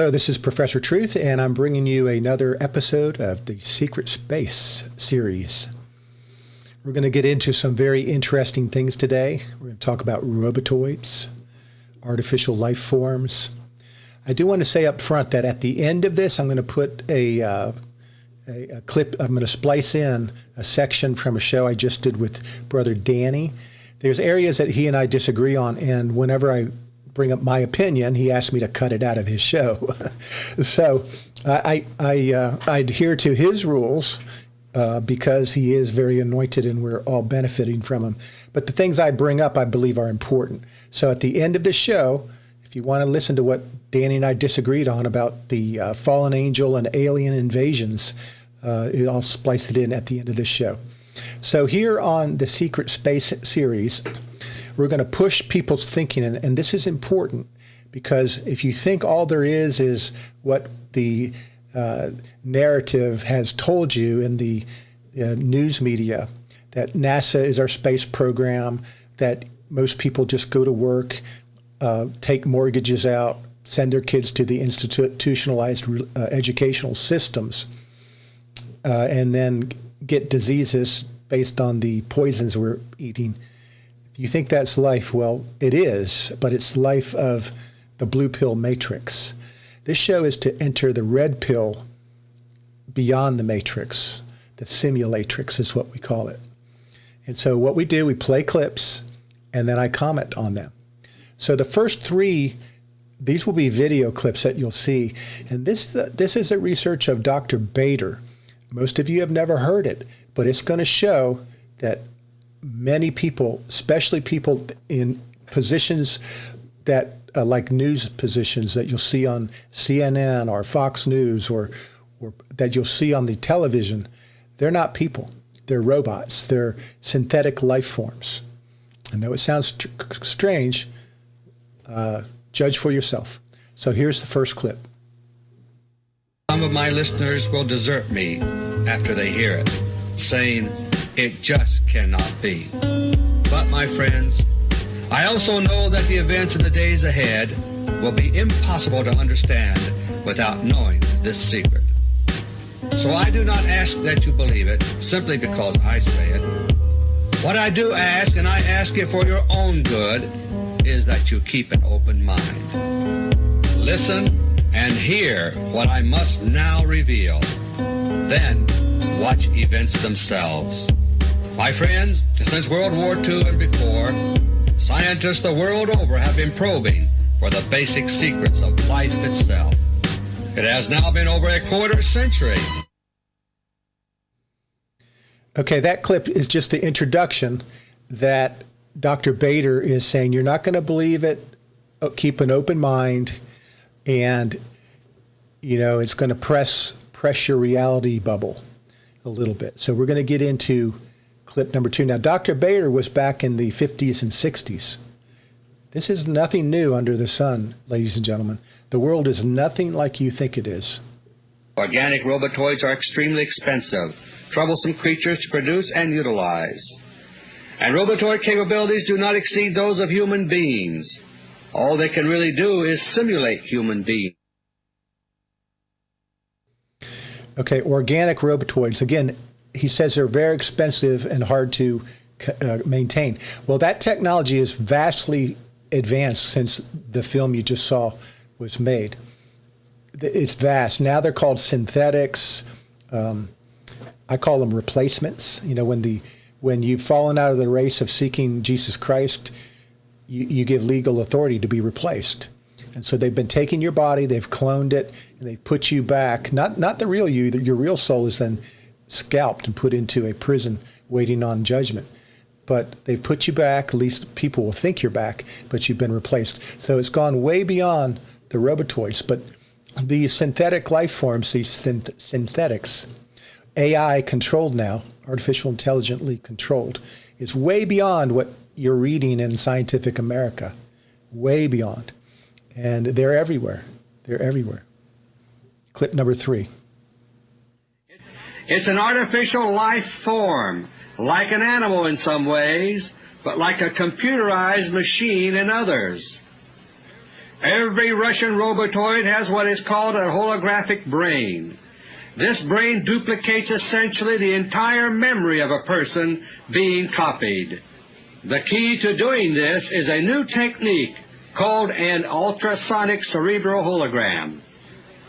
Hello, this is Professor Truth, and I'm bringing you another episode of the Secret Space series. We're going to get into some very interesting things today. We're going to talk about robotoids, artificial life forms. I do want to say up front that at the end of this, I'm going to put a clip. I'm going to splice in a section from a show I just did with Brother Danny. There's areas that he and I disagree on, and whenever I bring up my opinion, he asked me to cut it out of his show. So I adhere to his rules because he is very anointed and we're all benefiting from him. But the things I bring up, I believe, are important. So at the end of the show, if you want to listen to what Danny and I disagreed on about the fallen angel and alien invasions, I'll splice it in at the end of this show. So here on the Secret Space series, we're going to push people's thinking, and this is important because if you think all there is what the narrative has told you in the news media, that NASA is our space program, that most people just go to work, take mortgages out, send their kids to the institutionalized educational systems, and then get diseases based on the poisons we're eating. If you think that's life, well, it is, but it's life of the blue pill matrix. This show is to enter the red pill beyond the matrix. The simulatrix is what we call it. And so what we do, we play clips, and then I comment on them. So the first three, these will be video clips that you'll see. And this is a research of Dr. Bader. Most of you have never heard it, but it's going to show that many people, especially people in positions that like news positions that you'll see on CNN or Fox News or that you'll see on the television, they're not people. They're robots. They're synthetic life forms. I know it sounds strange. Judge for yourself. So here's the first clip. Some of my listeners will desert me after they hear it, saying it just cannot be. But my friends, I also know that the events in the days ahead will be impossible to understand without knowing this secret. So I do not ask that you believe it simply because I say it. What I do ask, and I ask it for your own good, is that you keep an open mind. Listen and hear what I must now reveal. Then watch events themselves. My friends, since World War II and before, scientists the world over have been probing for the basic secrets of life itself. It has now been over a quarter century. Okay, that clip is just the introduction that Dr. Bader is saying you're not going to believe it, keep an open mind, and it's going to press your reality bubble a little bit. So we're going to get into clip number 2. Now, Dr. Bader was back in the 50s and 60s. This is nothing new under the sun, ladies and gentlemen. The world is nothing like you think it is. Organic robotoids are extremely expensive, troublesome creatures to produce and utilize. And robotoid capabilities do not exceed those of human beings. All they can really do is simulate human beings. Okay, organic robotoids. Again, he says they're very expensive and hard to maintain. Well, that technology is vastly advanced since the film you just saw was made. It's vast. Now they're called synthetics. I call them replacements. When you've fallen out of the race of seeking Jesus Christ, you give legal authority to be replaced. And so they've been taking your body, they've cloned it, and they've put you back. Not the real you. Your real soul is then scalped and put into a prison waiting on judgment. But they've put you back, at least people will think you're back, but you've been replaced. So it's gone way beyond the robotoids. But the synthetic life forms, these synthetics, AI controlled now, artificial intelligently controlled, is way beyond what you're reading in Scientific America. Way beyond. And they're everywhere. They're everywhere. Clip number 3. It's an artificial life form, like an animal in some ways, but like a computerized machine in others. Every Russian robotoid has what is called a holographic brain. This brain duplicates essentially the entire memory of a person being copied. The key to doing this is a new technique called an ultrasonic cerebral hologram.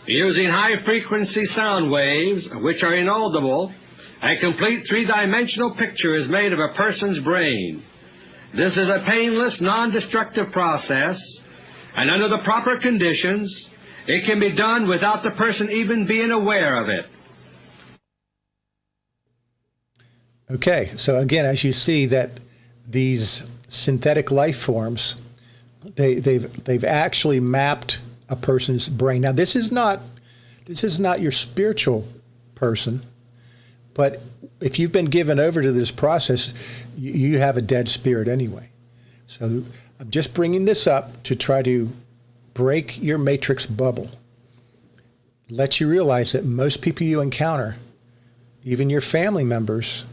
Using high-frequency sound waves, which are inaudible, a complete three-dimensional picture is made of a person's brain. This is a painless, non-destructive process, and under the proper conditions, it can be done without the person even being aware of it. Okay, so again, as you see that these synthetic life forms, they've actually mapped a person's brain. Now, this is not your spiritual person, but if you've been given over to this process, you have a dead spirit anyway. So I'm just bringing this up to try to break your matrix bubble. Let you realize that most people you encounter, even your family members,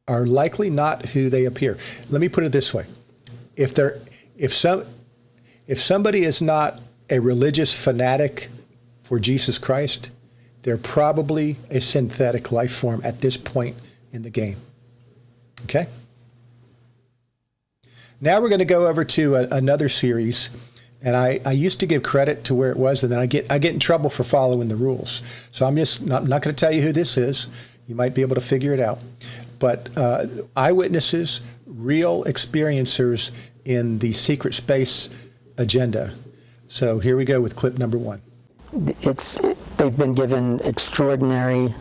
are likely not who they appear. Let me put it this way. If somebody is not a religious fanatic for Jesus Christ, they're probably a synthetic life form at this point in the game. Okay? Now we're going to go over to another series, and I used to give credit to where it was, and then I get in trouble for following the rules. So I'm not going to tell you who this is. You might be able to figure it out. But eyewitnesses, real experiencers in the secret space agenda. So here we go with clip number 1. They've been given extraordinary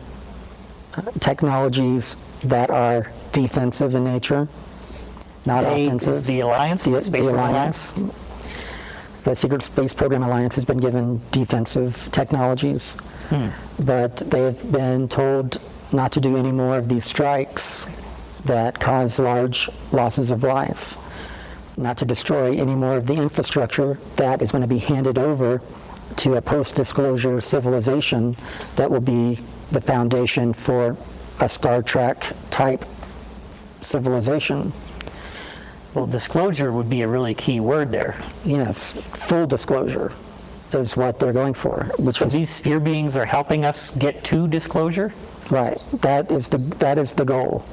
technologies that are defensive in nature, not offensive. Is the Alliance, the Space Program Alliance? The Secret Space Program Alliance has been given defensive technologies, but they've been told not to do any more of these strikes that cause large losses of life, not to destroy any more of the infrastructure that is going to be handed over to a post-disclosure civilization that will be the foundation for a Star Trek type civilization. Well, disclosure would be a really key word there. Yes, full disclosure is what they're going for. So these sphere beings are helping us get to disclosure? Right. That is the goal.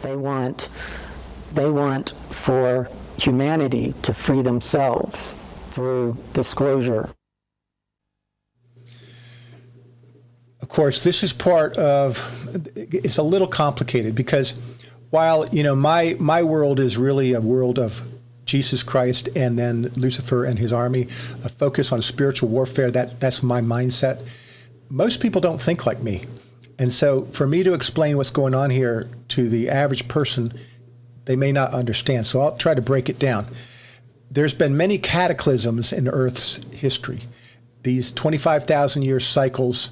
They want for humanity to free themselves through disclosure. Of course, this is part of, it's a little complicated because while, my world is really a world of Jesus Christ and then Lucifer and his army, a focus on spiritual warfare, that's my mindset. Most people don't think like me. And so for me to explain what's going on here to the average person, they may not understand. So I'll try to break it down. There's been many cataclysms in Earth's history. These 25,000 year cycles,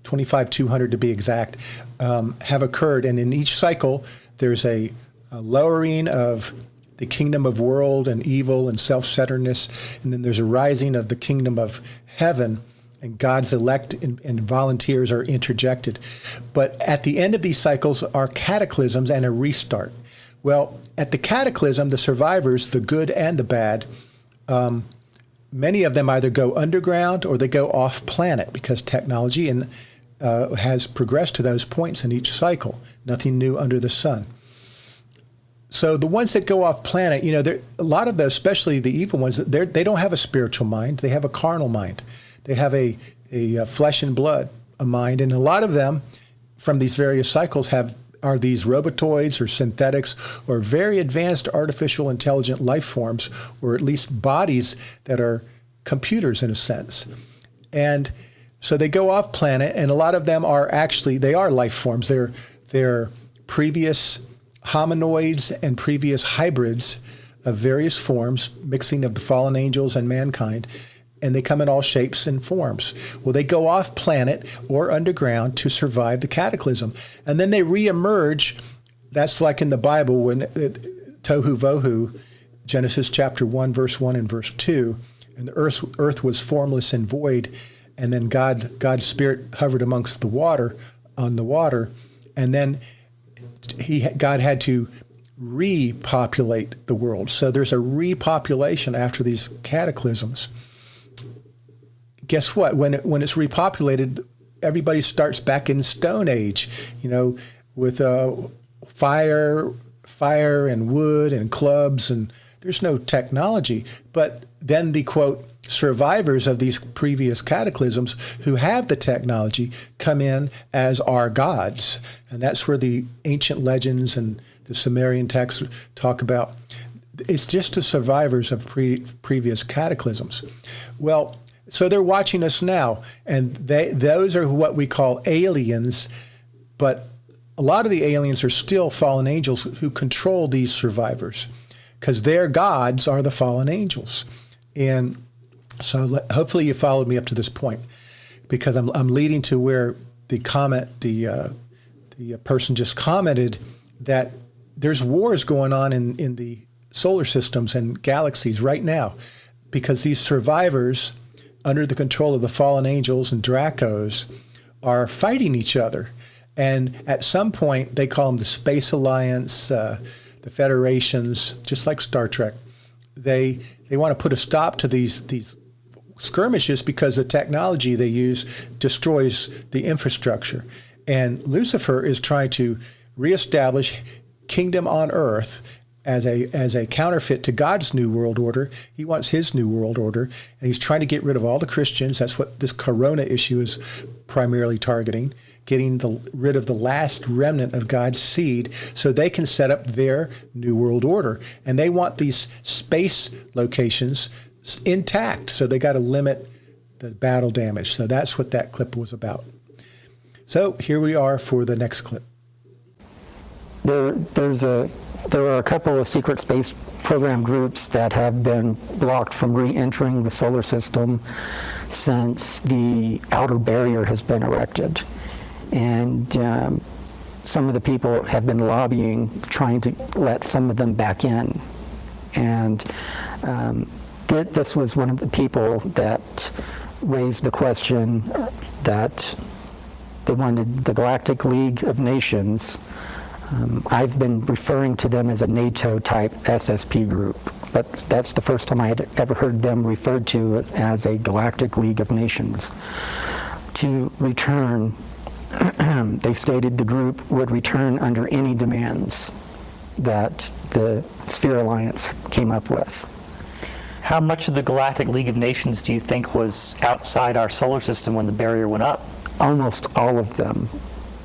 25,200 to be exact, have occurred. And in each cycle, there's a lowering of the kingdom of world and evil and self-centeredness. And then there's a rising of the kingdom of heaven, and God's elect and volunteers are interjected. But at the end of these cycles are cataclysms and a restart. Well, at the cataclysm, the survivors, the good and the bad, many of them either go underground or they go off planet because technology has progressed to those points in each cycle. Nothing new under the sun. So the ones that go off planet, a lot of those, especially the evil ones, they don't have a spiritual mind. They have a carnal mind. They have a flesh and blood, a mind. And a lot of them from these various cycles are these robotoids or synthetics or very advanced artificial intelligent life forms, or at least bodies that are computers in a sense. And so they go off planet, and a lot of them are life forms. They're previous hominoids and previous hybrids of various forms, mixing of the fallen angels and mankind, and they come in all shapes and forms. Well, they go off planet or underground to survive the cataclysm, and then they reemerge. That's like in the Bible when tohu vohu, Genesis chapter 1, verse 1 and verse 2, and the earth was formless and void, and then God's Spirit hovered amongst on the water, and then God had to repopulate the world. So there's a repopulation after these cataclysms. Guess what? When it's repopulated, everybody starts back in Stone Age, with fire and wood and clubs, and there's no technology. But then the, quote, survivors of these previous cataclysms who have the technology come in as our gods. And that's where the ancient legends and the Sumerian texts talk about. It's just the survivors of previous cataclysms. Well, so they're watching us now, and those are what we call aliens, but a lot of the aliens are still fallen angels who control these survivors, because their gods are the fallen angels. And so hopefully you followed me up to this point, because I'm leading to where the person just commented that there's wars going on in the solar systems and galaxies right now, because these survivors, under the control of the fallen angels and Dracos, are fighting each other. And at some point, they call them the Space Alliance, the Federations, just like Star Trek. They want to put a stop to these skirmishes because the technology they use destroys the infrastructure. And Lucifer is trying to reestablish kingdom on earth as a counterfeit to God's new world order. He wants his new world order, and he's trying to get rid of all the Christians. That's what this corona issue is primarily targeting, getting rid of the last remnant of God's seed so they can set up their new world order. And they want these space locations intact, so they got to limit the battle damage. So that's what that clip was about. So here we are for the next clip. There are a couple of secret space program groups that have been blocked from re-entering the solar system since the outer barrier has been erected. And some of the people have been lobbying, trying to let some of them back in. And this was one of the people that raised the question that they wanted the Galactic League of Nations. I've been referring to them as a NATO-type SSP group, but that's the first time I had ever heard them referred to as a Galactic League of Nations. To return, they stated the group would return under any demands that the Sphere Alliance came up with. How much of the Galactic League of Nations do you think was outside our solar system when the barrier went up? Almost all of them.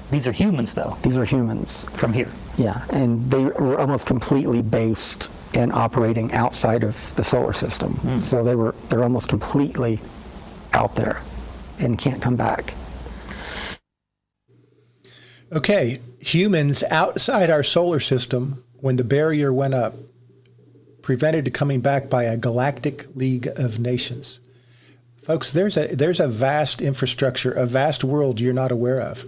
These are humans, though. These are humans. From here. Yeah, and they were almost completely based and operating outside of the solar system. So they're almost completely out there and can't come back. Okay, humans outside our solar system, when the barrier went up, prevented coming back by a Galactic League of Nations. Folks, there's a vast infrastructure, a vast world you're not aware of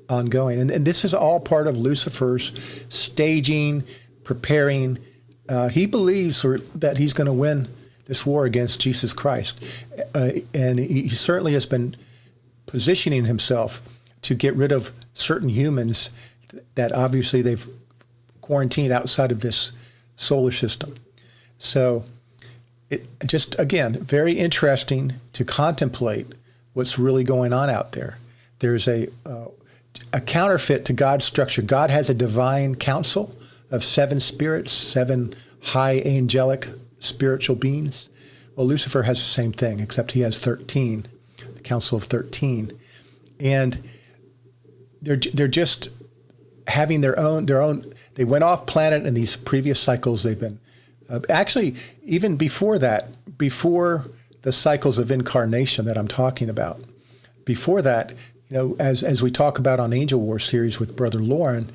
ongoing. And this is all part of Lucifer's staging, preparing. He believes that he's going to win this war against Jesus Christ. And he certainly has been positioning himself to get rid of certain humans that obviously they've quarantined outside of this solar system. So it just, again, very interesting to contemplate what's really going on out there. There's a counterfeit to God's structure. God has a divine council of 7 spirits, 7 high angelic spiritual beings. Well, Lucifer has the same thing, except he has 13, the council of 13. And they're just having their own, they went off planet in these previous cycles. They've been, actually, even before that, before the cycles of incarnation that I'm talking about, before that, as we talk about on Angel War series with Brother Lauren,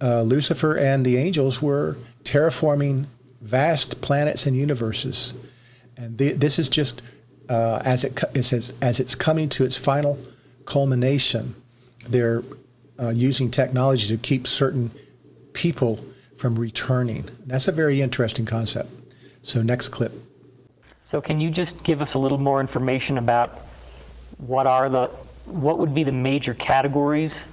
Lucifer and the angels were terraforming vast planets and universes. And this is just as it's coming to its final culmination, they're using technology to keep certain people from returning. And that's a very interesting concept. So next clip. So can you just give us a little more information about what would be the major categories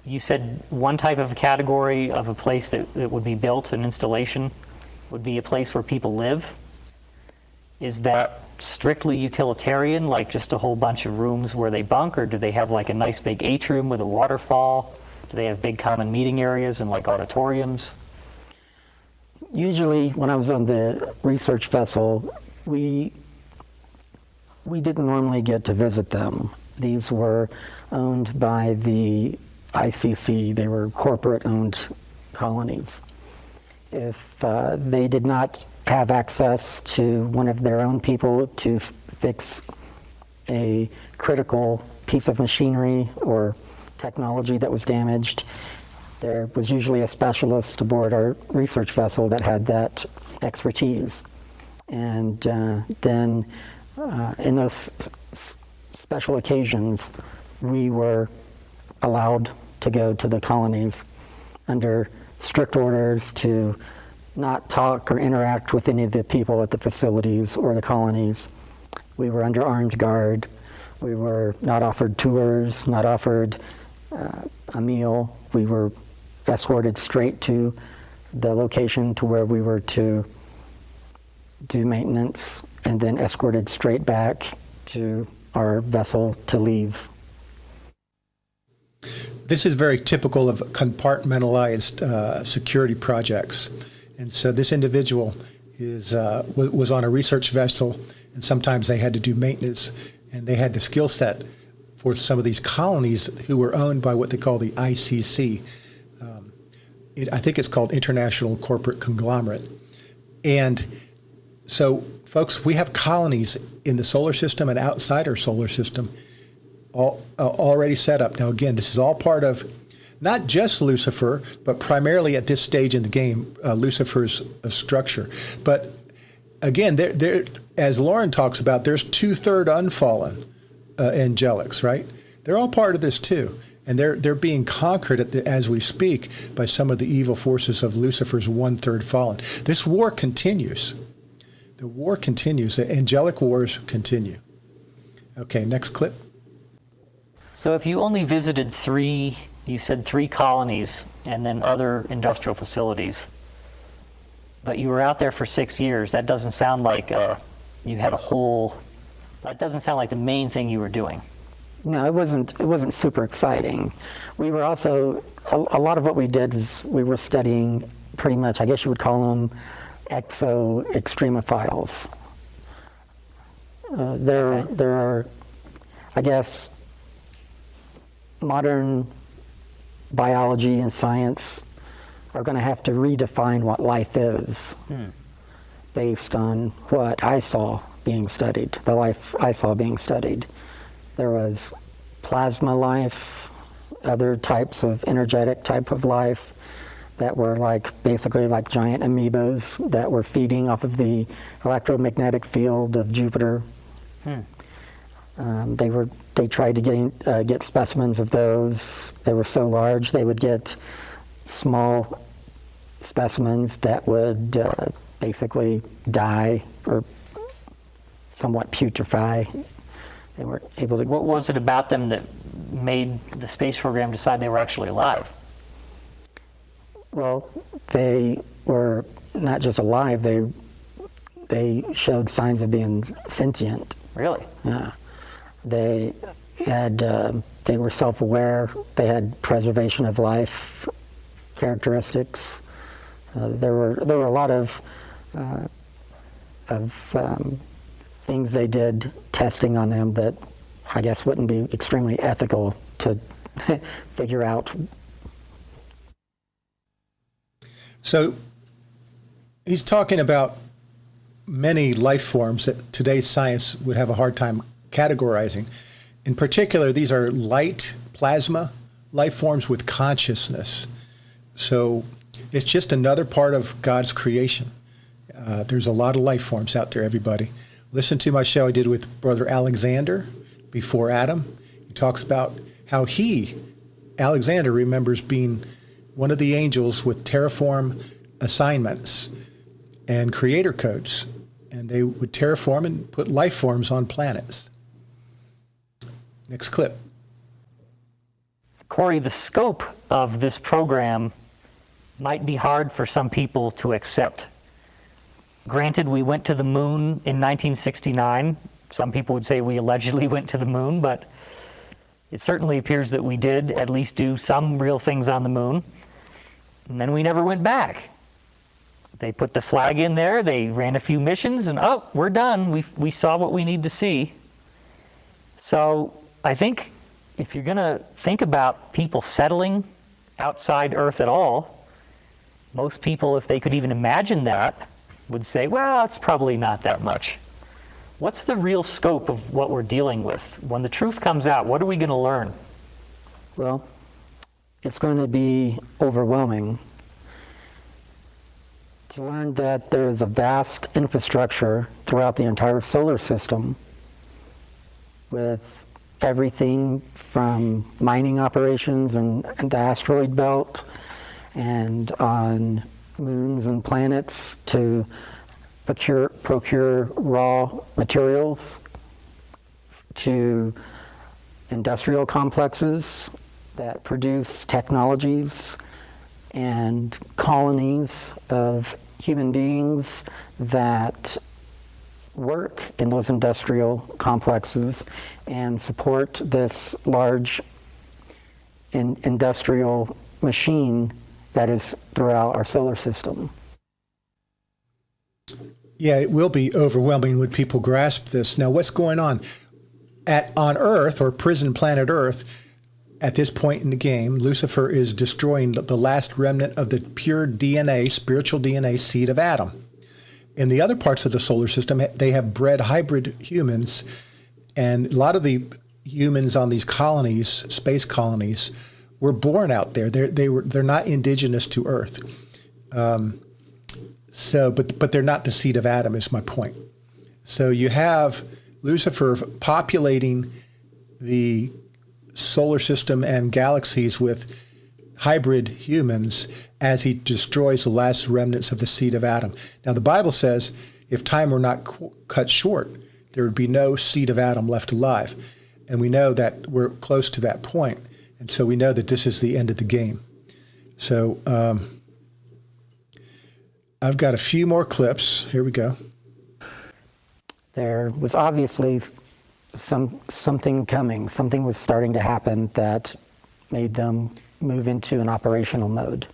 you said one type of a category of a place that would be built, an installation, would be a place where people live. Is that strictly utilitarian, like just a whole bunch of rooms where they bunk, or do they have like a nice big atrium with a waterfall? Do they have big common meeting areas and like auditoriums? Usually, when I was on the research vessel, we didn't normally get to visit them. These were owned by the ICC. They were corporate-owned colonies. If they did not have access to one of their own people to fix a critical piece of machinery or technology that was damaged, there was usually a specialist aboard our research vessel that had that expertise. And then in those special occasions, we were allowed to go to the colonies under strict orders to not talk or interact with any of the people at the facilities or the colonies. We were under armed guard. We were not offered tours, not offered a meal. We were escorted straight to the location to where we were to do maintenance, and then escorted straight back to our vessel to leave. This is very typical of compartmentalized security projects. And so this individual was on a research vessel, and sometimes they had to do maintenance, and they had the skill set for some of these colonies who were owned by what they call the ICC. I think it's called International Corporate Conglomerate. And so, folks, we have colonies in the solar system and outside our solar system already set up. Now, again, this is all part of not just Lucifer, but primarily at this stage in the game, Lucifer's structure. But again, there, as Lauren talks about, there's 2/3 unfallen angelics, right? They're all part of this too, and they're being conquered as we speak by some of the evil forces of Lucifer's 1/3 fallen. This war continues. The war continues. The angelic wars continue. Okay, next clip. So if you only visited you said three colonies and then other industrial facilities, but you were out there for 6 years, that doesn't sound like you had that doesn't sound like the main thing you were doing. No, it wasn't super exciting. We were also, a lot of what we did is we were studying pretty much, I guess you would call them extremophiles. There are, I guess, modern biology and science are going to have to redefine what life is based on what I saw being studied, the life I saw being studied. There was plasma life, other types of energetic type of life that were basically like giant amoebas that were feeding off of the electromagnetic field of Jupiter. They tried to get specimens of those. They were so large they would get small specimens that would basically die or somewhat putrefy. They weren't able to. What was it about them that made the space program decide they were actually alive? Well, they were not just alive. They showed signs of being sentient. Really? Yeah. They were self-aware. They had preservation of life characteristics. There were a lot of things they did testing on them that I guess wouldn't be extremely ethical to figure out. So he's talking about many life forms that today's science would have a hard time categorizing. In particular, these are light plasma life forms with consciousness. So it's just another part of God's creation. There's a lot of life forms out there, everybody. Listen to my show I did with Brother Alexander before Adam. He talks about how Alexander, remembers being one of the angels with terraform assignments and creator codes. And they would terraform and put life forms on planets. Next clip. Corey, the scope of this program might be hard for some people to accept. Granted, we went to the moon in 1969. Some people would say we allegedly went to the moon, but it certainly appears that we did at least do some real things on the moon. And then we never went back. They put the flag in there, they ran a few missions, and oh, we're done. We saw what we need to see. So I think if you're going to think about people settling outside Earth at all, most people, if they could even imagine that, would say, well, it's probably not that much. What's the real scope of what we're dealing with? When the truth comes out, what are we going to learn? Well, it's going to be overwhelming to learn that there is a vast infrastructure throughout the entire solar system with everything from mining operations and the asteroid belt and on moons and planets to procure raw materials, to industrial complexes that produce technologies and colonies of human beings that work in those industrial complexes and support this large industrial machine that is throughout our solar system. Yeah, it will be overwhelming when people grasp this. Now, what's going on? On Earth, or prison planet Earth, at this point in the game, Lucifer is destroying the last remnant of the pure DNA, spiritual DNA seed of Adam. In the other parts of the solar system, they have bred hybrid humans, and a lot of the humans on these colonies, space colonies, were born out there. They're not indigenous to Earth. But they're not the seed of Adam, is my point. So you have Lucifer populating the solar system and galaxies with hybrid humans as he destroys the last remnants of the seed of Adam. Now, the Bible says if time were not cut short, there would be no seed of Adam left alive. And we know that we're close to that point. And so we know that this is the end of the game. So I've got a few more clips. Here we go. There was obviously something coming. Something was starting to happen that made them move into an operational mode.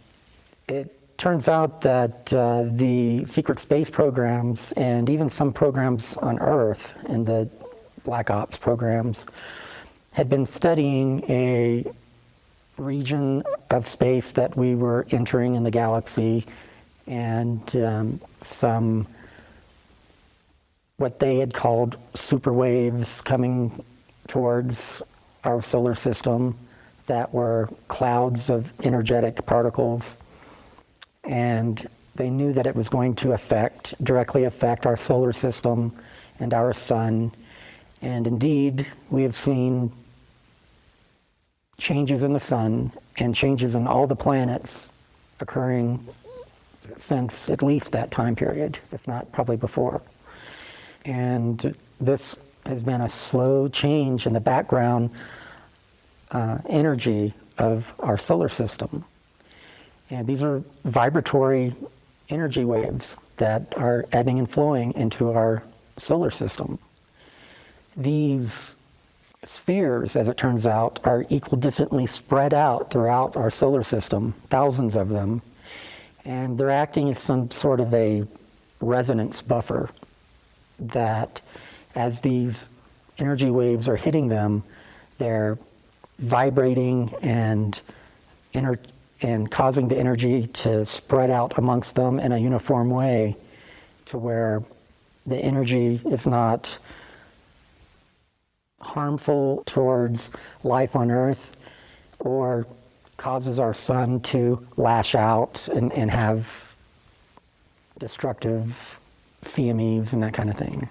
It turns out that the secret space programs and even some programs on Earth and the Black Ops programs had been studying a region of space that we were entering in the galaxy, and some what they had called super waves coming towards our solar system that were clouds of energetic particles. And they knew that it was going to directly affect our solar system and our sun. And indeed, we have seen changes in the sun and changes in all the planets occurring since at least that time period, if not probably before. And this has been a slow change in the background energy of our solar system. And these are vibratory energy waves that are ebbing and flowing into our solar system. These spheres, as it turns out, are equidistantly spread out throughout our solar system, thousands of them, and they're acting as some sort of a resonance buffer that as these energy waves are hitting them, they're vibrating and causing the energy to spread out amongst them in a uniform way to where the energy is not harmful towards life on Earth or causes our sun to lash out and have destructive CMEs and that kind of thing.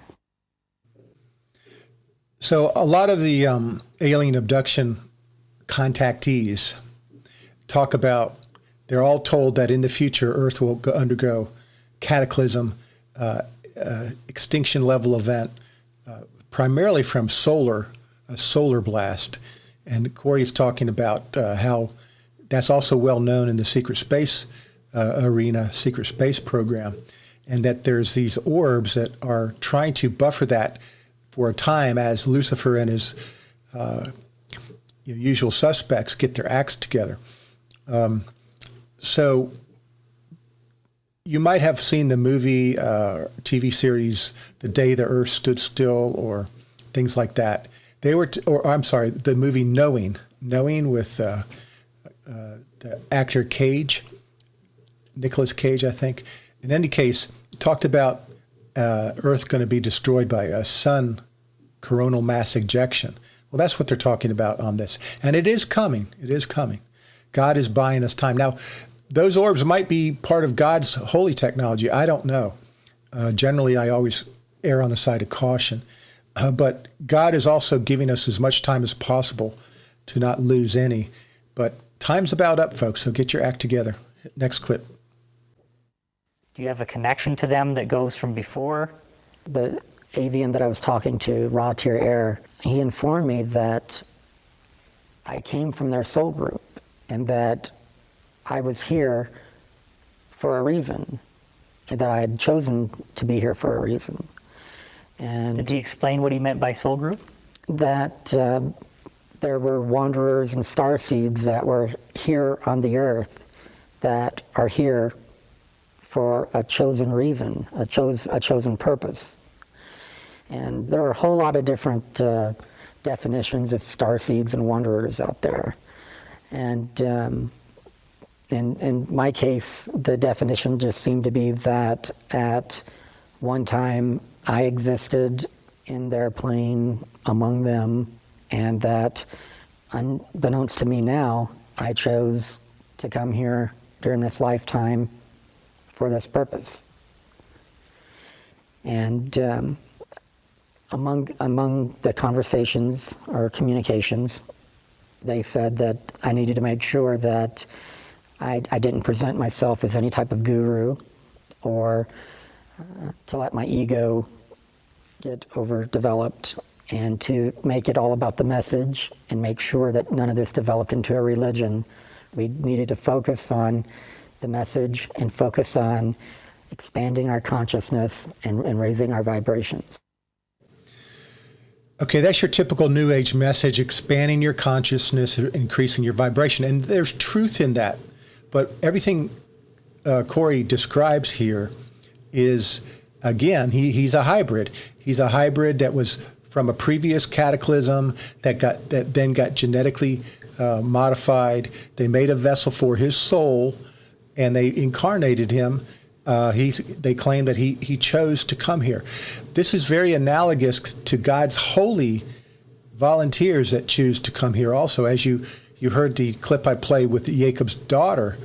So a lot of the alien abduction contactees talk about, they're all told that in the future Earth will undergo cataclysm, extinction level event, primarily from a solar blast. And Corey's talking about how that's also well known in the secret space arena, secret space program, and that there's these orbs that are trying to buffer that for a time as Lucifer and his usual suspects get their acts together. So you might have seen the movie, TV series, The Day the Earth Stood Still, or things like that. They were, the movie Knowing with the actor Cage, Nicolas Cage, I think. In any case, talked about Earth going to be destroyed by a sun coronal mass ejection. Well, that's what they're talking about on this. And it is coming. It is coming. God is buying us time. Now, those orbs might be part of God's holy technology. I don't know. Generally, I always err on the side of caution. But God is also giving us as much time as possible to not lose any. But time's about up, folks, so get your act together. Next clip. Do you have a connection to them that goes from before? The avian that I was talking to, Raw Tier Air, he informed me that I came from their soul group and that I was here for a reason, and that I had chosen to be here for a reason. And did he explain what he meant by soul group? That there were wanderers and starseeds that were here on the earth that are here for a chosen reason, a chosen purpose. And there are a whole lot of different definitions of starseeds and wanderers out there. And in my case, the definition just seemed to be that at one time I existed in their plane among them, and that unbeknownst to me now, I chose to come here during this lifetime for this purpose. And among the conversations or communications, they said that I needed to make sure that I didn't present myself as any type of guru, or to let my ego get overdeveloped, and to make it all about the message and make sure that none of this developed into a religion. We needed to focus on the message and focus on expanding our consciousness and raising our vibrations. Okay, that's your typical New Age message, expanding your consciousness, increasing your vibration. And there's truth in that. But everything Corey describes here is, again, he's a hybrid. He's a hybrid that was from a previous cataclysm that then got genetically modified. They made a vessel for his soul, and they incarnated him. They claim that he chose to come here. This is very analogous to God's holy volunteers that choose to come here also. As you heard the clip I played with Jacob's daughter,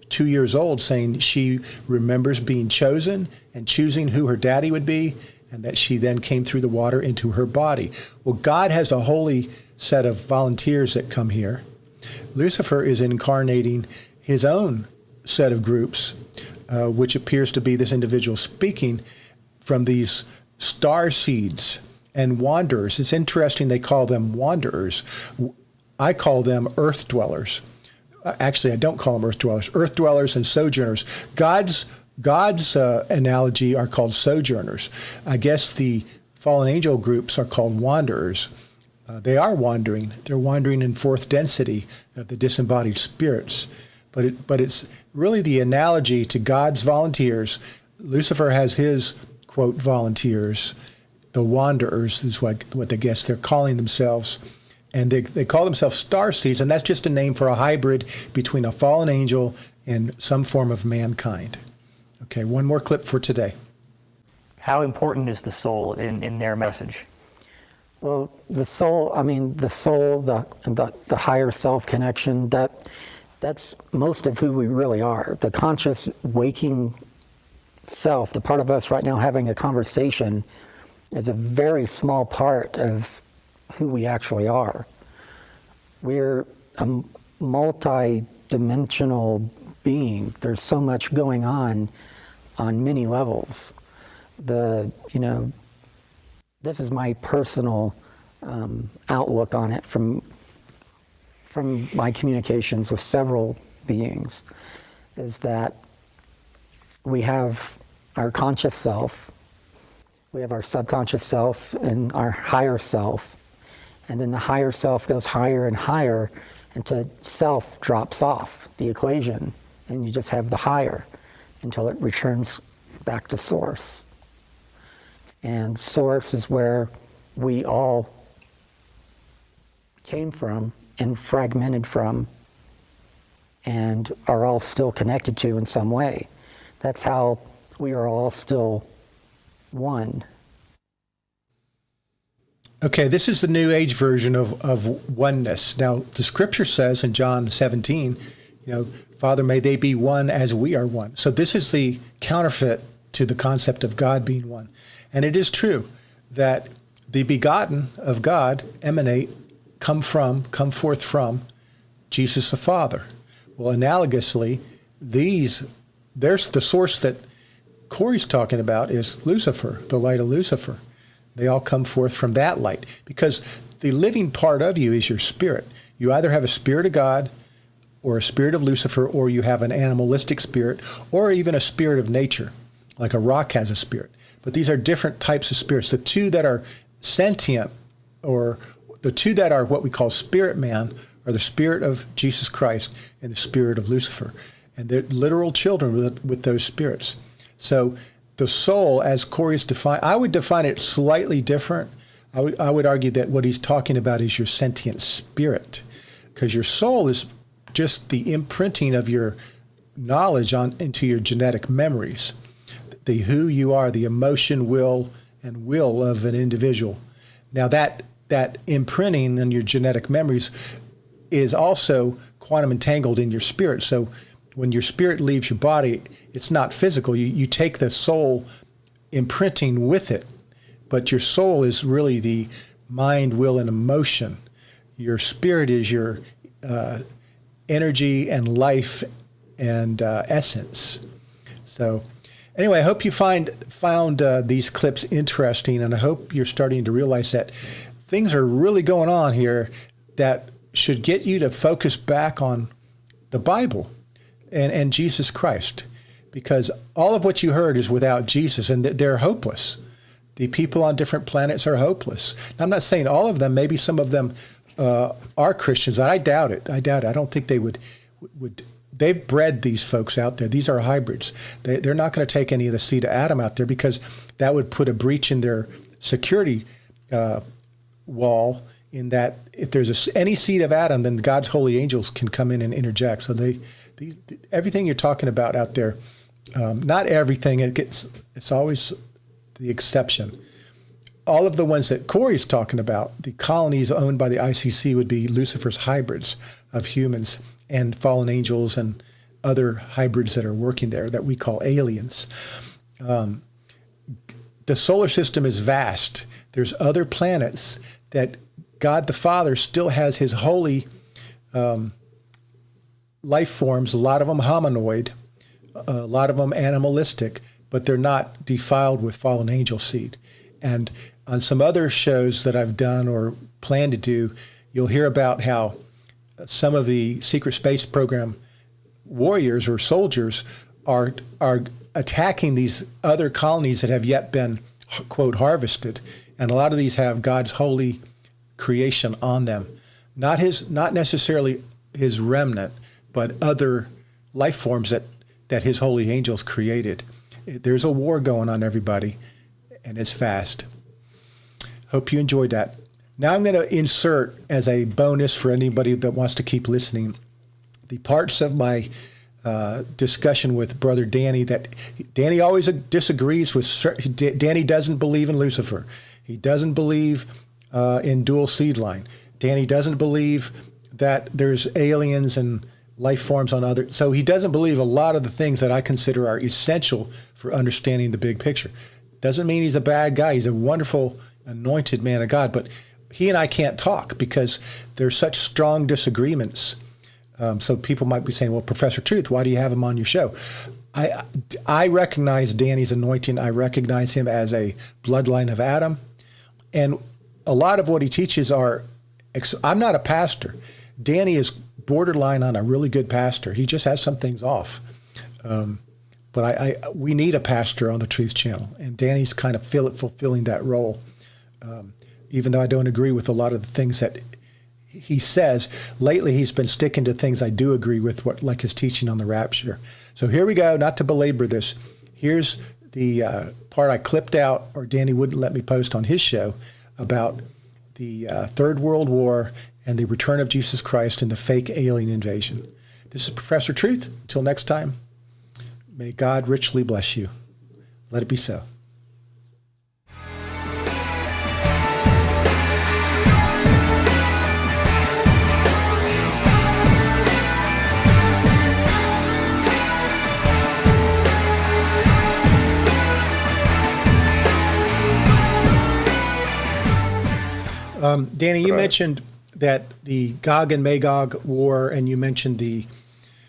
2 years old, saying she remembers being chosen and choosing who her daddy would be, and that she then came through the water into her body. Well, God has a holy set of volunteers that come here. Lucifer is incarnating his own set of groups, which appears to be this individual speaking from these star seeds and wanderers. It's interesting they call them wanderers. I call them earth dwellers. Actually, I don't call them earth dwellers. Earth dwellers and sojourners. God's analogy are called sojourners. I guess the fallen angel groups are called wanderers. They are wandering. They're wandering in fourth density of the disembodied spirits. But it's really the analogy to God's volunteers. Lucifer has his, quote, volunteers. The wanderers is what they guess they're calling themselves. And they call themselves starseeds, and that's just a name for a hybrid between a fallen angel and some form of mankind. Okay, one more clip for today. How important is the soul in their message? Well, the soul, the higher self connection, that's most of who we really are. The conscious waking self, the part of us right now having a conversation, is a very small part of who we actually are. We're a multi-dimensional being. There's so much going on many levels. This is my personal outlook on it from from my communications with several beings is that we have our conscious self, we have our subconscious self and our higher self, and then the higher self goes higher and higher until self drops off the equation, and you just have the higher until it returns back to source. And source is where we all came from and fragmented from and are all still connected to in some way. That's how we are all still one. Okay, this is the New Age version of oneness. Now, the scripture says in John 17, Father, may they be one as we are one. So this is the counterfeit to the concept of God being one. And it is true that the begotten of God come forth from Jesus the Father. Well, analogously, there's the source that Corey's talking about is Lucifer, the light of Lucifer. They all come forth from that light because the living part of you is your spirit. You either have a spirit of God or a spirit of Lucifer, or you have an animalistic spirit, or even a spirit of nature, like a rock has a spirit. But these are different types of spirits. The two that are sentient, or the two that are what we call spirit man, are the spirit of Jesus Christ and the spirit of Lucifer. And they're literal children with those spirits. So the soul, as Corey's defined, I would define it slightly different. I would argue that what he's talking about is your sentient spirit, because your soul is just the imprinting of your knowledge into your genetic memories, the who you are, the emotion, will of an individual. Now that imprinting in your genetic memories is also quantum entangled in your spirit. So when your spirit leaves your body, it's not physical. You take the soul imprinting with it, but your soul is really the mind, will, and emotion. Your spirit is your energy and life and essence. So anyway, I hope you found these clips interesting, and I hope you're starting to realize that things are really going on here that should get you to focus back on the Bible and Jesus Christ, because all of what you heard is without Jesus, and they're hopeless. The people on different planets are hopeless. Now, I'm not saying all of them. Maybe some of them are Christians. I doubt it. I don't think they would. They've bred these folks out there. These are hybrids. They're not going to take any of the seed of Adam out there, because that would put a breach in their security wall, in that if there's any seed of Adam, then God's holy angels can come in and interject. So everything you're talking about out there, not everything, it's always the exception. All of the ones that Corey's talking about, the colonies owned by the ICC, would be Lucifer's hybrids of humans and fallen angels and other hybrids that are working there that we call aliens. The solar system is vast. There's other planets that God the Father still has his holy life forms, a lot of them hominoid, a lot of them animalistic, but they're not defiled with fallen angel seed. And on some other shows that I've done or plan to do, you'll hear about how some of the secret space program warriors or soldiers are attacking these other colonies that have yet been, quote, harvested. And a lot of these have God's holy creation on them. Not necessarily his remnant, but other life forms that his holy angels created. There's a war going on, everybody, and it's fast. Hope you enjoyed that. Now I'm going to insert, as a bonus for anybody that wants to keep listening, the parts of my discussion with Brother Danny that Danny always disagrees with. Danny doesn't believe in Lucifer. He doesn't believe in dual seed line. Danny doesn't believe that there's aliens and life forms on other. So he doesn't believe a lot of the things that I consider are essential for understanding the big picture. Doesn't mean he's a bad guy. He's a wonderful, anointed man of God. But he and I can't talk because there's such strong disagreements. So people might be saying, well, Professor Truth, why do you have him on your show? I recognize Danny's anointing. I recognize him as a bloodline of Adam. And a lot of what he teaches I'm not a pastor. Danny is borderline on a really good pastor. He just has some things off. But we need a pastor on the Truth Channel, and Danny's kind of fulfilling that role. Even though I don't agree with a lot of the things that he says, lately he's been sticking to things I do agree with, like his teaching on the rapture. So here we go, not to belabor this. Here's the part I clipped out, or Danny wouldn't let me post on his show, about the Third World War and the return of Jesus Christ and the fake alien invasion. This is Professor Truth. Until next time, may God richly bless you. Let it be so. Danny, you mentioned that the Gog and Magog war, and you mentioned the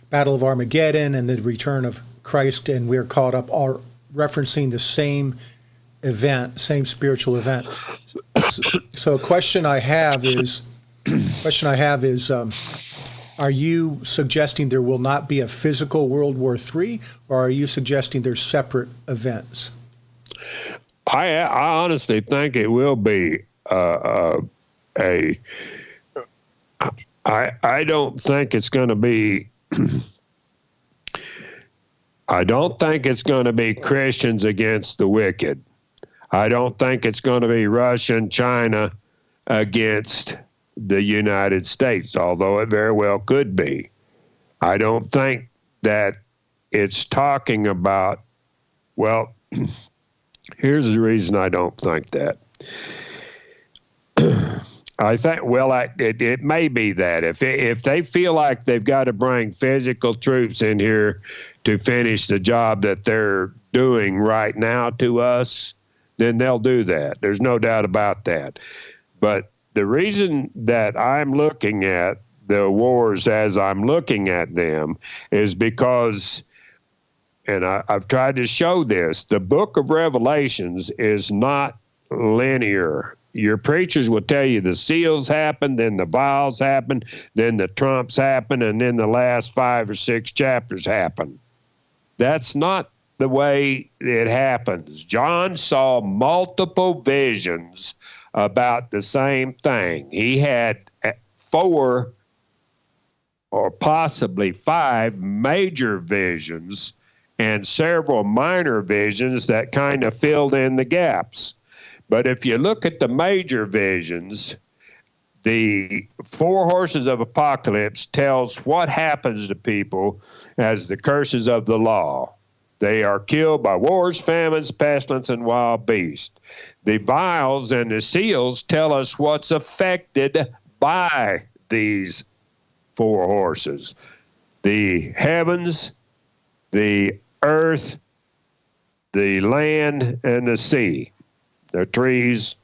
Battle of Armageddon and the return of Christ, and we're caught up, are referencing the same event, same spiritual event. So a question I have is, are you suggesting there will not be a physical World War III, or are you suggesting there's separate events? I honestly think it will be I don't think it's going to be. I don't think it's going to be Christians against the wicked. I don't think it's going to be Russia and China against the United States, although it very well could be. I don't think that it's talking about, well, here's the reason I don't think that. I think, well, it may be that if they feel like they've got to bring physical troops in here to finish the job that they're doing right now to us, then they'll do that. There's no doubt about that. But the reason that I'm looking at the wars as I'm looking at them is because, and I've tried to show this, the book of Revelations is not linear. Your preachers will tell you the seals happen, then the vials happen, then the trumps happen, and then the last 5 or 6 chapters happen. That's not the way it happens. John saw multiple visions about the same thing. He had 4 or possibly 5 major visions and several minor visions that kind of filled in the gaps. But if you look at the major visions, the 4 horses of apocalypse tells what happens to people as the curses of the law. They are killed by wars, famines, pestilence, and wild beasts. The vials and the seals tell us what's affected by these 4 horses. The heavens, the earth, the land, and the sea. The trees,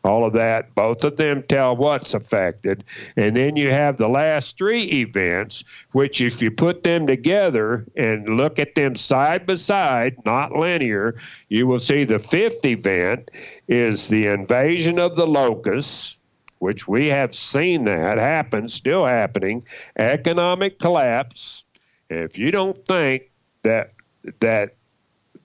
all of that, both of them tell what's affected. And then you have the last 3 events, which if you put them together and look at them side by side, not linear, you will see the 5th event is the invasion of the locusts, which we have seen that happen, still happening, economic collapse. If you don't think that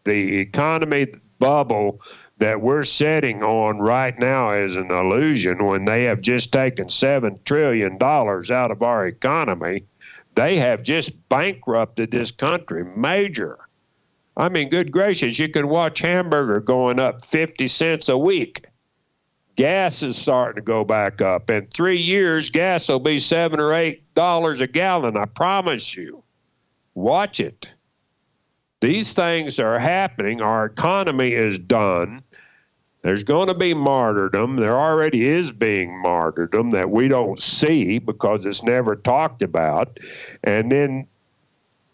the economy bubble that we're sitting on right now is an illusion when they have just taken $7 trillion out of our economy, they have just bankrupted this country major. I mean, good gracious, you can watch hamburger going up 50 cents a week. Gas is starting to go back up. In 3 years, gas will be $7 or $8 a gallon, I promise you. Watch it. These things are happening. Our economy is done. There's going to be martyrdom. There already is being martyrdom that we don't see because it's never talked about. And then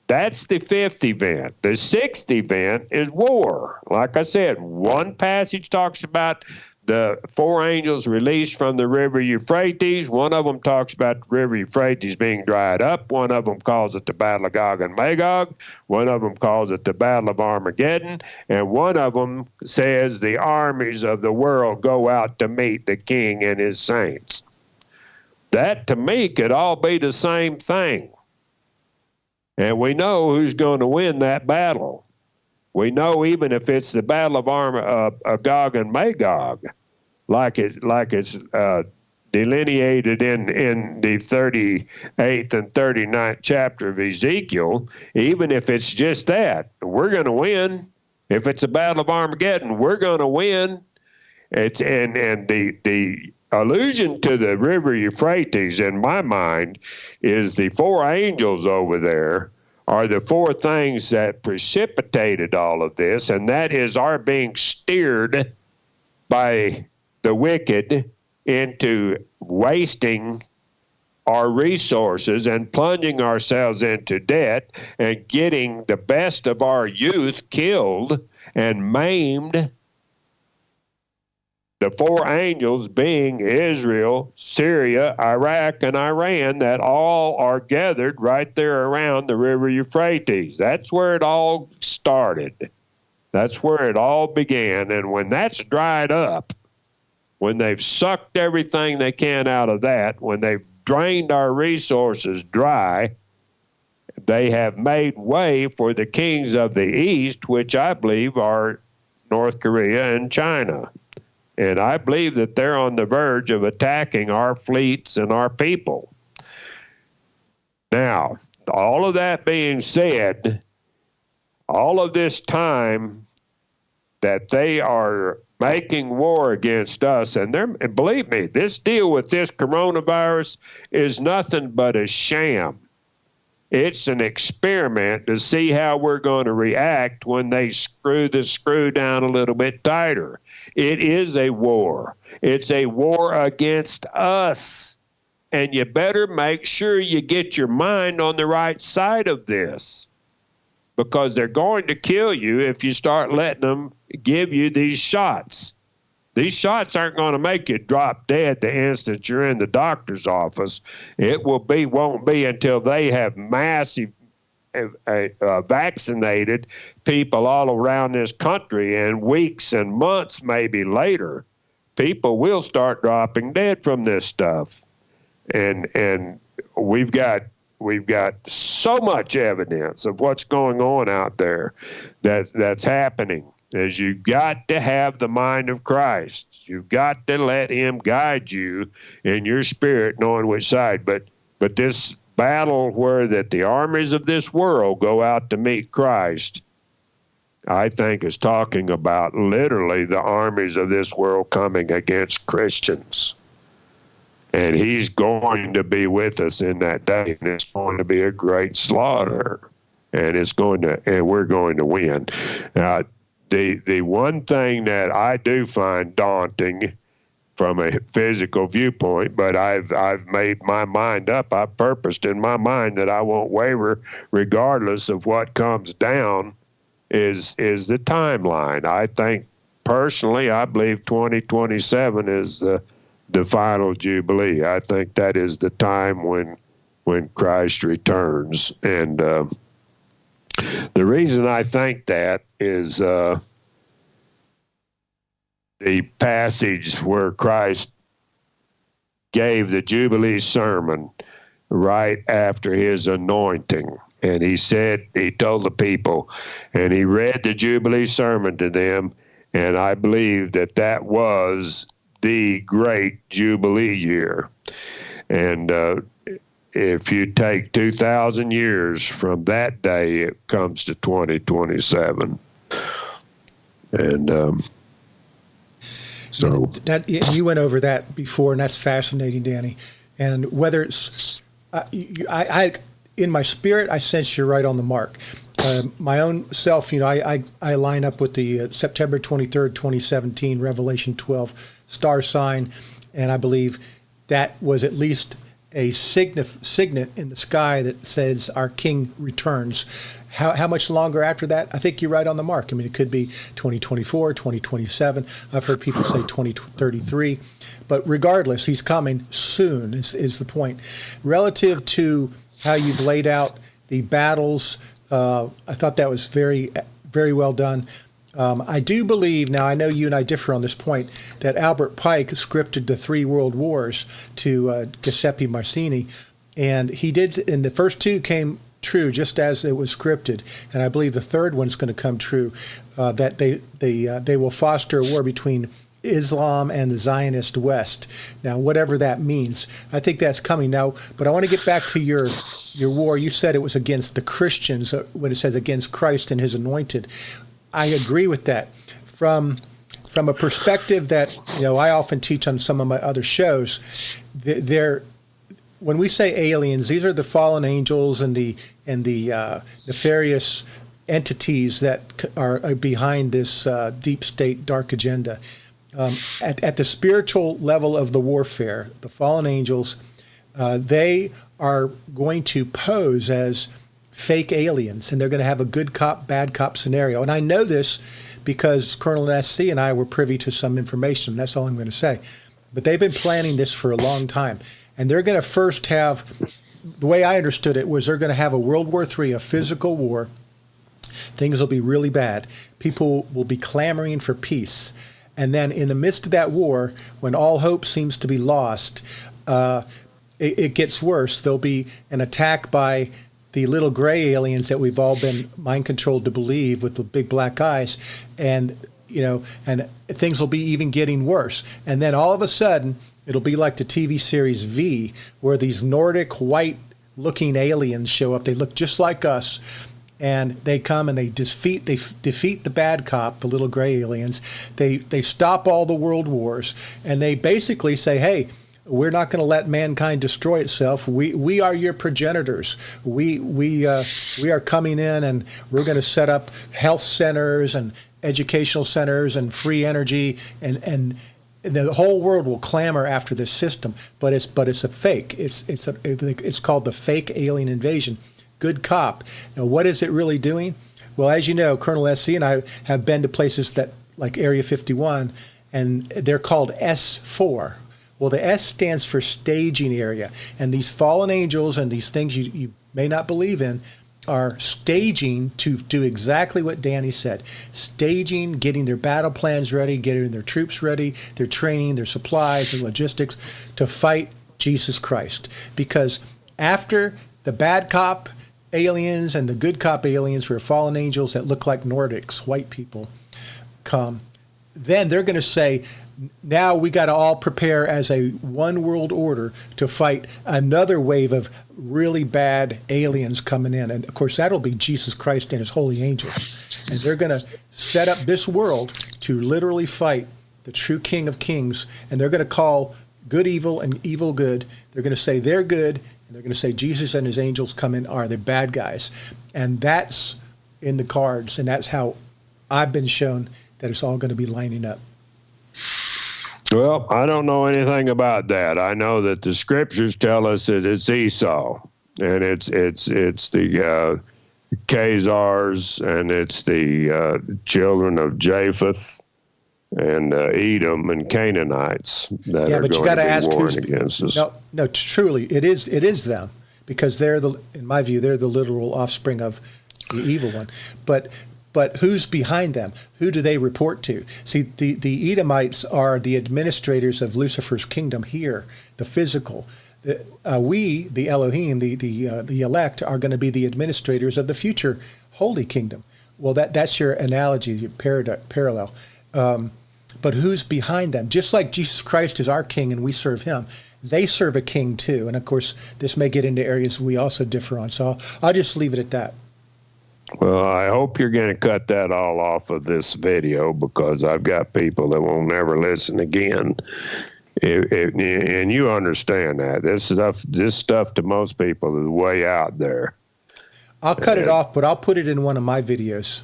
that's the 5th event. The 6th event is war. Like I said, one passage talks about the 4 angels released from the river Euphrates. One of them talks about the river Euphrates being dried up. One of them calls it the Battle of Gog and Magog. One of them calls it the Battle of Armageddon. And one of them says the armies of the world go out to meet the king and his saints. That, to me, could all be the same thing. And we know who's going to win that battle. We know even if it's the battle of Gog and Magog, like it's delineated in the 38th and 39th chapter of Ezekiel, even if it's just that, we're going to win. If it's a battle of Armageddon, we're going to win. It's and the allusion to the river Euphrates, in my mind, is the four angels over there are the four things that precipitated all of this, and that is our being steered by the wicked into wasting our resources and plunging ourselves into debt and getting the best of our youth killed and maimed. The four angels being Israel, Syria, Iraq, and Iran, that all are gathered right there around the river Euphrates. That's where it all started. That's where it all began. And when that's dried up, when they've sucked everything they can out of that, when they've drained our resources dry, they have made way for the kings of the East, which I believe are North Korea and China. And I believe that they're on the verge of attacking our fleets and our people. Now, all of that being said, all of this time that they are making war against us, and believe me, this deal with this coronavirus is nothing but a sham. It's an experiment to see how we're going to react when they screw the screw down a little bit tighter. It is a war. It's a war against us. And you better make sure you get your mind on the right side of this, because they're going to kill you if you start letting them give you these shots. These shots aren't going to make you drop dead the instant you're in the doctor's office. It won't be until they have massive vaccinated people all around this country, and weeks and months maybe later, people will start dropping dead from this stuff. And we've got so much evidence of what's going on out there that's happening. Is you've got to have the mind of Christ. You've got to let him guide you in your spirit, knowing which side. But this battle where that the armies of this world go out to meet Christ, I think is talking about literally the armies of this world coming against Christians. And he's going to be with us in that day, and it's going to be a great slaughter, and we're going to win. Now, the one thing that I do find daunting from a physical viewpoint, but I've made my mind up. I've purposed in my mind that I won't waver regardless of what comes down, is the timeline. I think personally, I believe 2027 is the final Jubilee. I think that is the time when Christ returns. And the reason I think that is the passage where Christ gave the Jubilee sermon right after his anointing. And he told the people, and he read the Jubilee sermon to them, and I believe that was the great Jubilee year. And if you take 2,000 years from that day, it comes to 2027. And so that you went over that before, and that's fascinating, Danny. And whether it's I in my spirit, I sense you're right on the mark. My own self, I line up with the September 23rd, 2017 Revelation 12 star sign, and I believe that was at least a signet in the sky that says our King returns. How much longer after that? I think you're right on the mark. I mean, it could be 2024, 2027. I've heard people say 2033. But regardless, he's coming soon is the point. Relative to how you've laid out the battles, I thought that was very, very well done. I do believe, now I know you and I differ on this point, that Albert Pike scripted the 3 world wars to Giuseppe Mazzini, and he did, and the first 2 came true just as it was scripted, and I believe the third one's going to come true, that they will foster a war between Islam and the Zionist West. Now, whatever that means, I think that's coming now. But I want to get back to your war. You said it was against the Christians when it says against Christ and His anointed. I agree with that. From a perspective that I often teach on some of my other shows, when we say aliens, these are the fallen angels and the nefarious entities that are behind this deep state dark agenda. At the spiritual level of the warfare, the fallen angels, they are going to pose as fake aliens, and they're going to have a good cop, bad cop scenario. And I know this because Colonel SC and I were privy to some information. That's all I'm going to say. But they've been planning this for a long time. And they're going to first have, the way I understood it, was they're going to have a World War III, a physical war. Things will be really bad. People will be clamoring for peace. And then in the midst of that war, when all hope seems to be lost, it gets worse. There'll be an attack by the little gray aliens that we've all been mind controlled to believe with the big black eyes. And, and things will be even getting worse. And then all of a sudden, it'll be like the TV series V, where these Nordic white-looking aliens show up. They look just like us. And they come and they defeat the bad cop, the little gray aliens. They stop all the world wars, and they basically say, "Hey, we're not going to let mankind destroy itself. We are your progenitors. We are coming in, and we're going to set up health centers and educational centers and free energy, and the whole world will clamor after this system. But it's a fake. It's called the fake alien invasion." Good cop. Now, what is it really doing? Well, as you know, Colonel SC and I have been to places that, like Area 51, and they're called S4. Well, the S stands for staging area. And these fallen angels and these things you may not believe in are staging to do exactly what Danny said. Staging, getting their battle plans ready, getting their troops ready, their training, their supplies and logistics to fight Jesus Christ. Because after the bad cop aliens and the good cop aliens, who are fallen angels that look like Nordics, white people, come, then they're going to say, now we got to all prepare as a one world order to fight another wave of really bad aliens coming in. And of course, that'll be Jesus Christ and his holy angels. And they're going to set up this world to literally fight the true King of Kings. And they're going to call good evil and evil good. They're going to say they're good. And they're going to say Jesus and his angels come in are the bad guys. And that's in the cards. And that's how I've been shown that it's all going to be lining up. Well, I don't know anything about that. I know that the scriptures tell us that it's Esau, and it's the Khazars, and it's the children of Japheth and Edom and Canaanites that are going to be warring against us. No, truly, it is them, because in my view, they're the literal offspring of the evil one. But who's behind them? Who do they report to? See, the Edomites are the administrators of Lucifer's kingdom here, the physical. We, the Elohim, the elect, are going to be the administrators of the future holy kingdom. Well, that's your analogy, your parallel. But who's behind them? Just like Jesus Christ is our king and we serve him, they serve a king too. And of course, this may get into areas we also differ on. So I'll just leave it at that. Well, I hope you're going to cut that all off of this video, because I've got people that will never listen again. And you understand that. This stuff to most people is way out there. I'll cut it off, but I'll put it in one of my videos.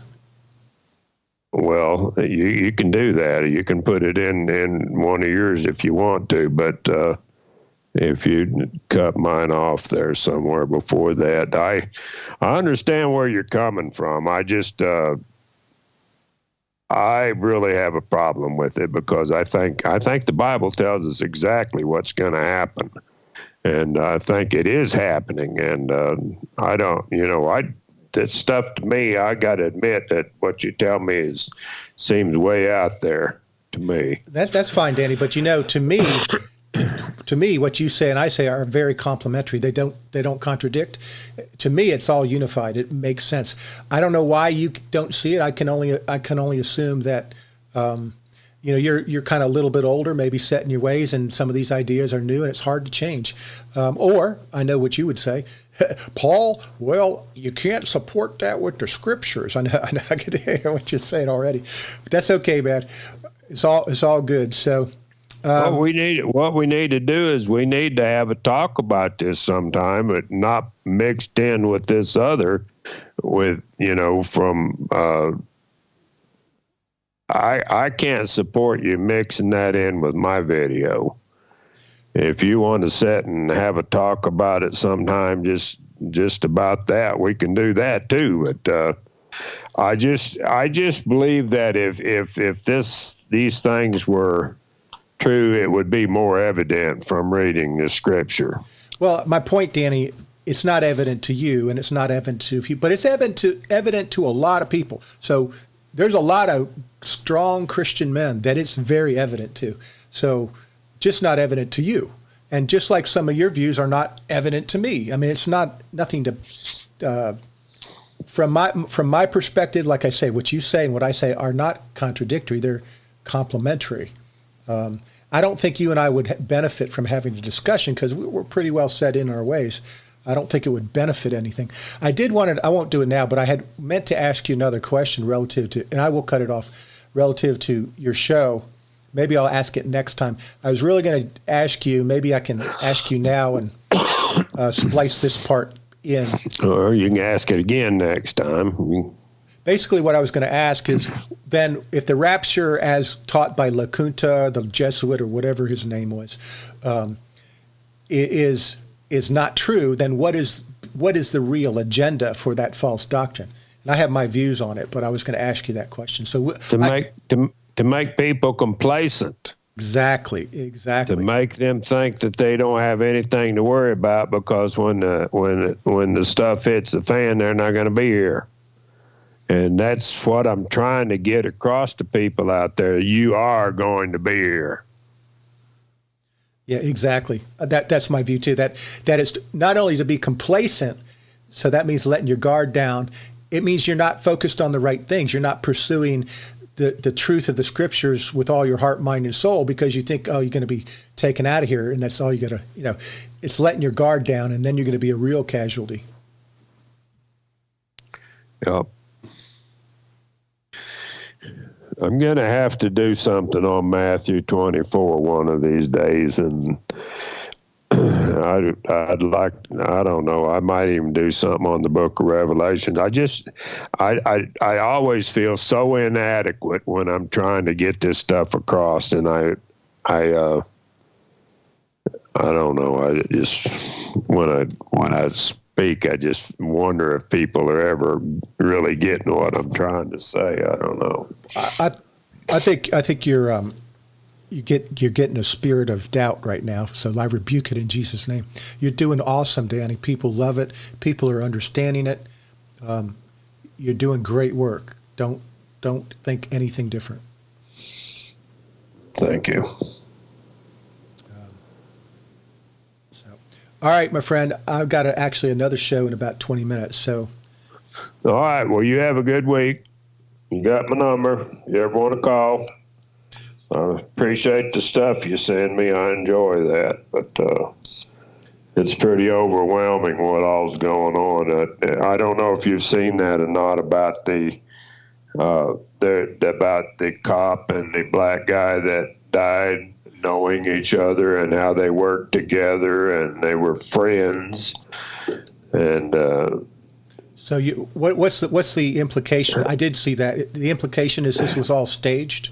Well, you can do that. You can put it in one of yours if you want to, but if you cut mine off there somewhere before that, I understand where you're coming from. I just I really have a problem with it, because I think the Bible tells us exactly what's going to happen, and I think it is happening. And I don't, that stuff to me, I got to admit that what you tell me seems way out there to me. That's fine, Danny. But to me, what you say and I say are very complementary. They don't contradict. To me, it's all unified. It makes sense. I don't know why you don't see it. I can only assume that you're kind of a little bit older, maybe set in your ways, and some of these ideas are new and it's hard to change. Or I know what you would say, Paul. Well, you can't support that with the scriptures. I know I can hear what you're saying already, but that's okay, man. It's all good. So. What we need to do is we need to have a talk about this sometime, but not mixed in with this other. I can't support you mixing that in with my video. If you want to sit and have a talk about it sometime, just about that, we can do that too. But I just believe that if these things were true, it would be more evident from reading the scripture. Well, my point, Danny, it's not evident to you, and it's not evident to you, but it's evident to a lot of people. So there's a lot of strong Christian men that it's very evident to. So just not evident to you. And just like some of your views are not evident to me. I mean, it's nothing to. From my perspective, like I say, what you say and what I say are not contradictory. They're complementary. I don't think you and I would benefit from having a discussion because we're pretty well set in our ways. I don't think it would benefit anything. I won't do it now, but I had meant to ask you another question relative to, and I will cut it off, relative to your show. Maybe I'll ask it next time. I was really going to ask you, maybe I can ask you now and splice this part in. Or you can ask it again next time. Basically, what I was going to ask is then if the rapture as taught by LaCunta, the Jesuit, or whatever his name was, is not true, then what is the real agenda for that false doctrine? And I have my views on it, but I was going to ask you that question. So to make people complacent. Exactly. To make them think that they don't have anything to worry about because when the stuff hits the fan, they're not going to be here. And that's what I'm trying to get across to people out there. You are going to be here. Yeah, exactly. That's my view too. That is not only to be complacent, so that means letting your guard down. It means you're not focused on the right things. You're not pursuing the truth of the scriptures with all your heart, mind, and soul because you think, oh, you're going to be taken out of here, and that's all you got to, it's letting your guard down, and then you're going to be a real casualty. Yep. I'm going to have to do something on Matthew 24 one of these days, and I'd like, I don't know, I might even do something on the book of Revelation. I always feel so inadequate when I'm trying to get this stuff across, and I don't know, I just, when I speak, I just wonder if people are ever really getting what I'm trying to say. I don't know. I think you're getting a spirit of doubt right now. So I rebuke it in Jesus' name. You're doing awesome, Danny. People love it. People are understanding it. You're doing great work. Don't think anything different. Thank you. All right, my friend, I've got actually another show in about 20 minutes. So, all right. Well, you have a good week. You got my number. You ever want to call? I appreciate the stuff you send me. I enjoy that, but it's pretty overwhelming what all's going on. I don't know if you've seen that or not about the cop and the black guy that died, knowing each other and how they worked together and they were friends. And so what's the implication? I did see that. The implication is this was all staged.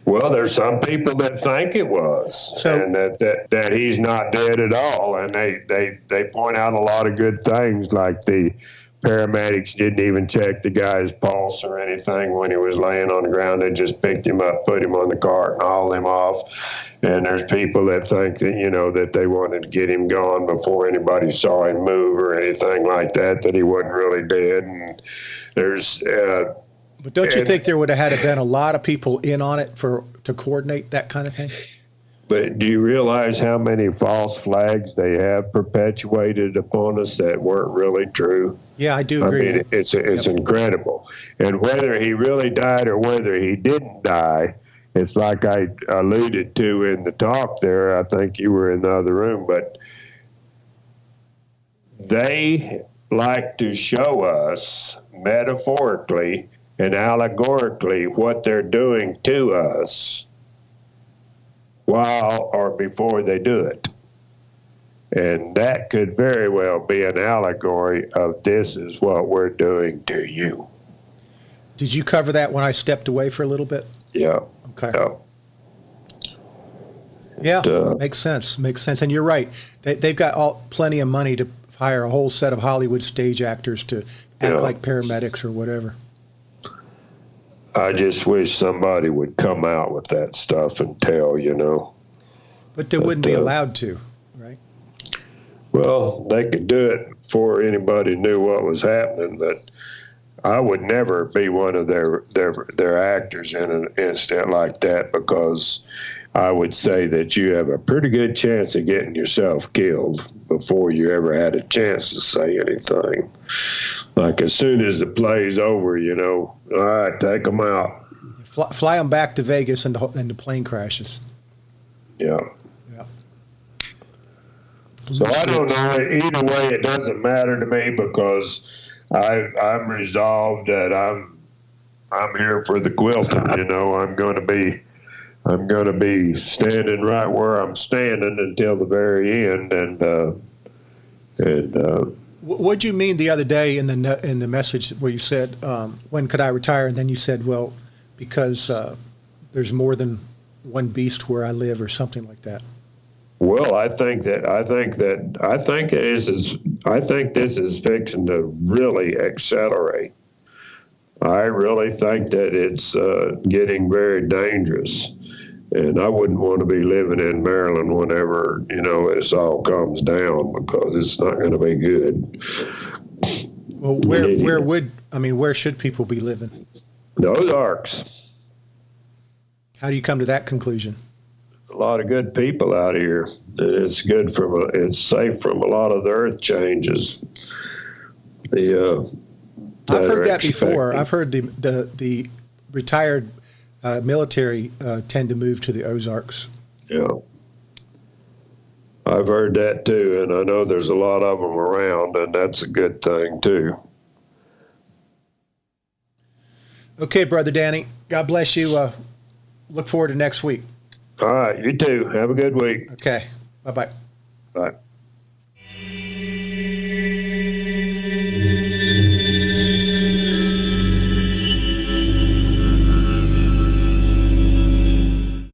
Well, there's some people that think it was, and that he's not dead at all, and they point out a lot of good things, like the paramedics didn't even check the guy's pulse or anything when he was laying on the ground. They just picked him up, put him on the cart, and hauled him off. And there's people that think that, that they wanted to get him gone before anybody saw him move or anything like that, that he wasn't really dead. And there's... but don't you think there would have had to been a lot of people in on it to coordinate that kind of thing? But do you realize how many false flags they have perpetuated upon us that weren't really true? Yeah, I do agree. I mean, it's incredible. And whether he really died or whether he didn't die, it's like I alluded to in the talk there. I think you were in the other room, but they like to show us metaphorically and allegorically what they're doing to us while or before they do it. And that could very well be an allegory of this is what we're doing to you. Did you cover that when I stepped away for a little bit? Yeah. Okay. Yeah, makes sense. Makes sense. And you're right. They've got plenty of money to hire a whole set of Hollywood stage actors to act like paramedics or whatever. I just wish somebody would come out with that stuff and tell, But they wouldn't be allowed to, right? Well, they could do it before anybody knew what was happening, but I would never be one of their actors in an incident like that, because I would say that you have a pretty good chance of getting yourself killed before you ever had a chance to say anything. Like as soon as the play's over, all right, take them out. Fly them back to Vegas and the plane crashes. Yeah. So I don't know. Either way, it doesn't matter to me, because I'm resolved that I'm here for the quilting. I'm going to be standing right where I'm standing until the very end. What'd you mean the other day in the message where you said, when could I retire? And then you said, well, because there's more than one beast where I live, or something like that. Well, I think this is fixing to really accelerate. I really think that it's getting very dangerous, and I wouldn't want to be living in Maryland whenever this all comes down, because it's not going to be good. Well, where should people be living? The Ozarks. How do you come to that conclusion? A lot of good people out here. It's good it's safe from a lot of the earth changes. I've heard that before. I've heard the retired military tend to move to the Ozarks. Yeah. I've heard that too, and I know there's a lot of them around, and that's a good thing too. Okay, Brother Danny. God bless you. Look forward to next week. All right, you too. Have a good week. Okay. Bye-bye. Bye.